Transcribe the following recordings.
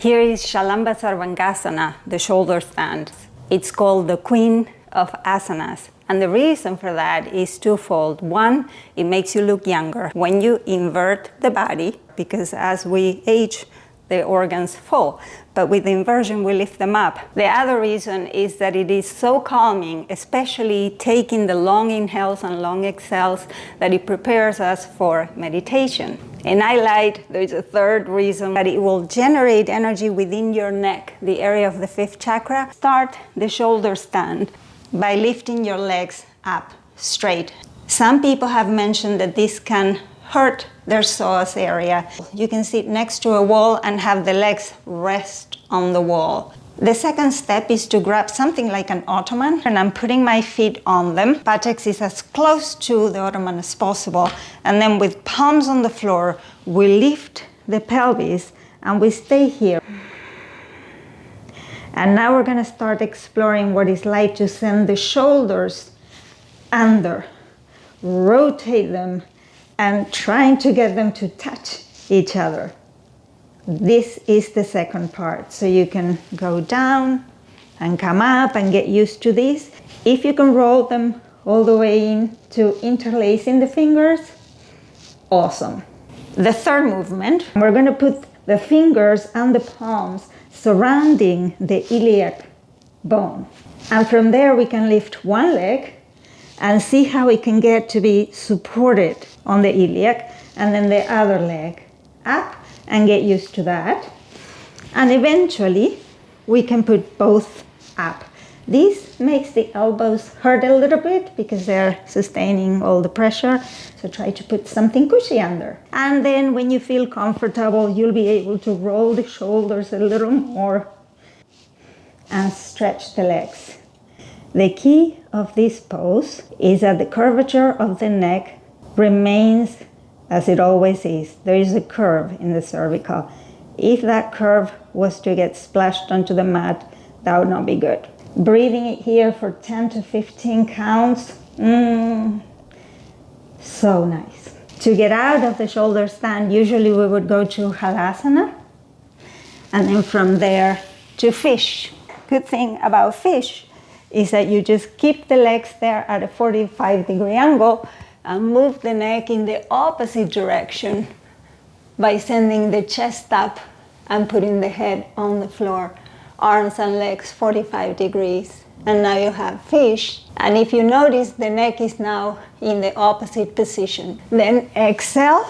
Here is Shalamba Sarvangasana, the shoulder stand. It's called the Queen of Asanas. And the reason for that is twofold. One, it makes you look younger when you invert the body, because as we age, the organs fall. But with the inversion, we lift them up. The other reason is that it is so calming, especially taking the long inhales and long exhales, that it prepares us for meditation. And I lied, there's a third reason, that it will generate energy within your neck, the area of the fifth chakra. Start the shoulder stand by lifting your legs up straight. Some people have mentioned that this can hurt their psoas area. You can sit next to a wall and have the legs rest on the wall. The second step is to grab something like an ottoman, and I'm putting my feet on them. Buttocks is as close to the ottoman as possible. And then with palms on the floor, we lift the pelvis and we stay here. And now we're gonna start exploring what it's like to send the shoulders under, rotate them, and trying to get them to touch each other. This is the second part. So you can go down and come up and get used to this. If you can roll them all the way in to interlacing the fingers, awesome. The third movement, we're gonna put the fingers and the palms surrounding the iliac bone. And from there we can lift one leg and see how it can get to be supported on the iliac, and then the other leg up, and get used to that. And eventually we can put both up. This makes the elbows hurt a little bit because they're sustaining all the pressure. So try to put something cushy under. And then when you feel comfortable, you'll be able to roll the shoulders a little more and stretch the legs. The key of this pose is that the curvature of the neck remains as it always is. There is a curve in the cervical. If that curve was to get splashed onto the mat, that would not be good. Breathing it here for 10 to 15 counts, so nice. To get out of the shoulder stand, usually we would go to Halasana, and then from there to fish. Good thing about fish is that you just keep the legs there at a 45-degree angle and move the neck in the opposite direction by sending the chest up and putting the head on the floor. Arms and legs 45 degrees. And now you have fish. And if you notice, the neck is now in the opposite position. Then exhale,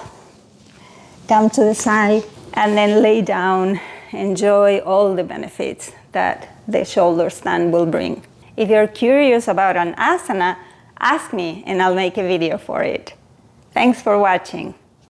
come to the side, and then lay down. Enjoy all the benefits that the shoulder stand will bring. If you're curious about an asana, ask me and I'll make a video for it. Thanks for watching.